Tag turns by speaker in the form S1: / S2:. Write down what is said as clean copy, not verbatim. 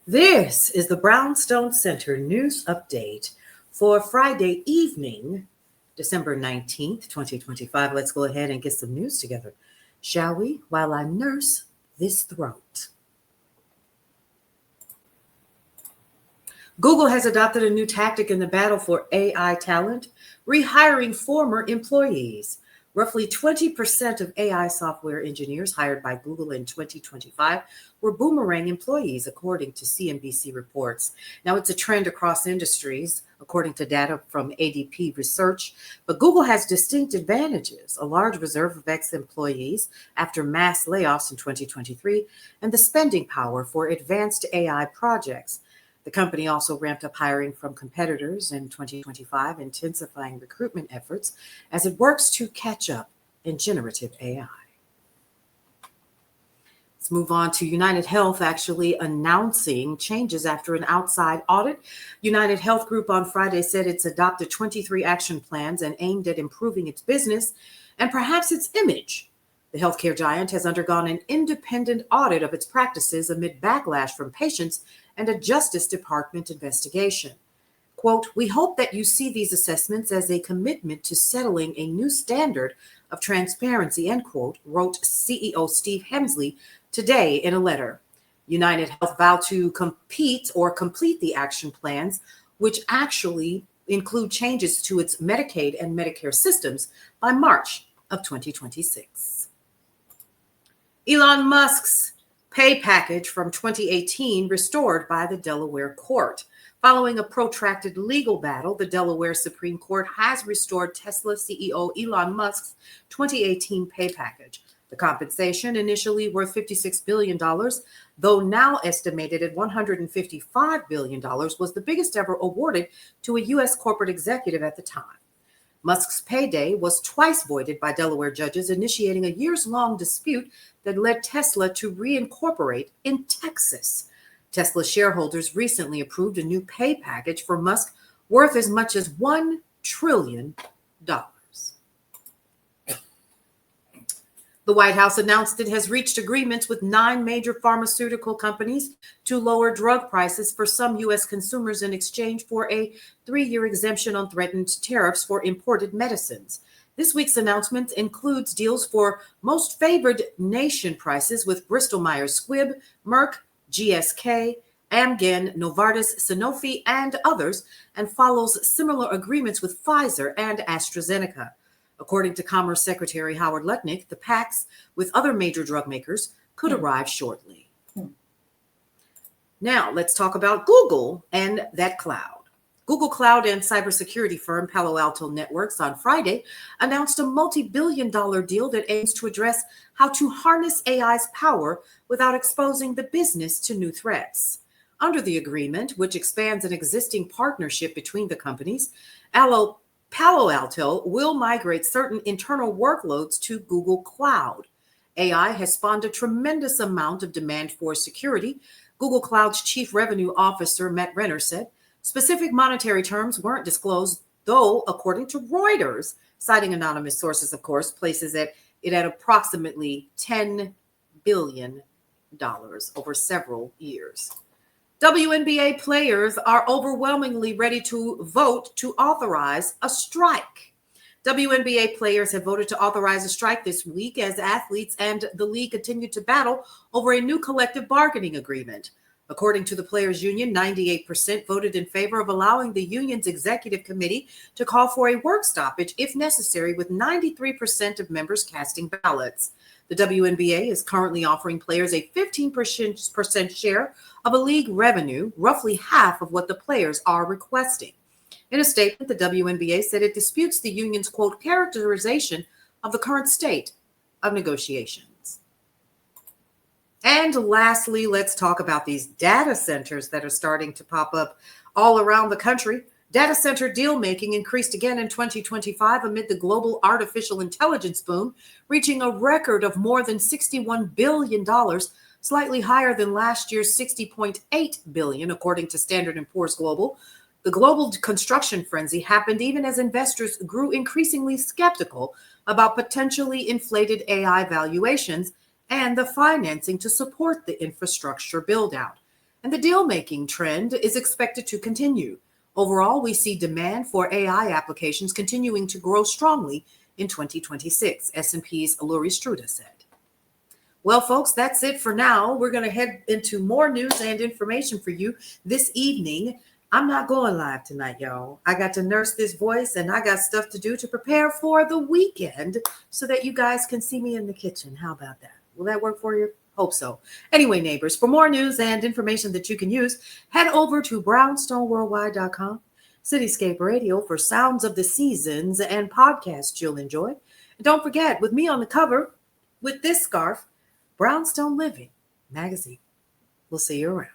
S1: This is the Brownstone Center news update for Friday evening, December 19th, 2025. Let's go ahead and get some news together, shall we? While I nurse this throat. Google has adopted a new tactic in the battle for AI talent, rehiring former employees. Roughly 20% of AI software engineers hired by Google in 2025 were boomerang employees, according to CNBC reports. Now, it's a trend across industries, according to data from ADP Research, but Google has distinct advantages: a large reserve of ex-employees after mass layoffs in 2023, and the spending power for advanced AI projects. The company also ramped up hiring from competitors in 2025, intensifying recruitment efforts as it works to catch up in generative AI. Let's move on to United Health actually announcing changes after an outside audit. United Health Group on Friday said it's adopted 23 action plans and aimed at improving its business and perhaps its image. The healthcare giant has undergone an independent audit of its practices amid backlash from patients and a Justice Department investigation. Quote, "We hope that you see these assessments as a commitment to settling a new standard of transparency," end quote, wrote CEO Steve Hemsley today in a letter. United Health vowed to complete the action plans, which actually include changes to its Medicaid and Medicare systems by March of 2026. Elon Musk's pay package from 2018 restored by the Delaware court. Following a protracted legal battle, the Delaware Supreme Court has restored Tesla CEO Elon Musk's 2018 pay package. The compensation, initially worth $56 billion, though now estimated at $155 billion, was the biggest ever awarded to a U.S. corporate executive at the time. Musk's payday was twice voided by Delaware judges, initiating a years-long dispute that led Tesla to reincorporate in Texas. Tesla shareholders recently approved a new pay package for Musk worth as much as $1 trillion. The White House announced it has reached agreements with 9 major pharmaceutical companies to lower drug prices for some U.S. consumers in exchange for a 3-year exemption on threatened tariffs for imported medicines. This week's announcement includes deals for most favored nation prices with Bristol Myers Squibb, Merck, GSK, Amgen, Novartis, Sanofi, and others, and follows similar agreements with Pfizer and AstraZeneca. According to Commerce Secretary Howard Lutnick, the pacts with other major drug makers could arrive shortly. Now, let's talk about Google and that cloud. Google Cloud and cybersecurity firm Palo Alto Networks on Friday announced a multi-billion-dollar deal that aims to address how to harness AI's power without exposing the business to new threats. Under the agreement, which expands an existing partnership between the companies, Palo Alto will migrate certain internal workloads to Google Cloud. AI has spawned a tremendous amount of demand for security, Google Cloud's chief revenue officer, Matt Renner, said. Specific monetary terms weren't disclosed, though, according to Reuters, citing anonymous sources, of course, places it at approximately $10 billion over several years. WNBA players are overwhelmingly ready to vote to authorize a strike. WNBA players have voted to authorize a strike this week as athletes and the league continue to battle over a new collective bargaining agreement. According to the Players Union, 98% voted in favor of allowing the union's executive committee to call for a work stoppage if necessary, with 93% of members casting ballots. The WNBA is currently offering players a 15% share of a league revenue, roughly half of what the players are requesting. In a statement, the WNBA said it disputes the union's, quote, characterization of the current state of negotiations. And lastly, let's talk about these data centers that are starting to pop up all around the country. Data center deal making increased again in 2025 amid the global artificial intelligence boom, reaching a record of more than $61 billion, slightly higher than last year's $60.8 billion, according to Standard & Poor's Global. The global construction frenzy happened even as investors grew increasingly skeptical about potentially inflated AI valuations and the financing to support the infrastructure build-out. And the deal-making trend is expected to continue. Overall, we see demand for AI applications continuing to grow strongly in 2026, S&P's Lori Struda said. Well, folks, that's it for now. We're going to head into more news and information for you this evening. I'm not going live tonight, y'all. I got to nurse this voice and I got stuff to do to prepare for the weekend so that you guys can see me in the kitchen. How about that? Will that work for you? Hope so. Anyway, neighbors, for more news and information that you can use, head over to brownstoneworldwide.com, Cityscape Radio for sounds of the seasons and podcasts you'll enjoy. And don't forget, with me on the cover with this scarf, Brownstone Living magazine. We'll see you around.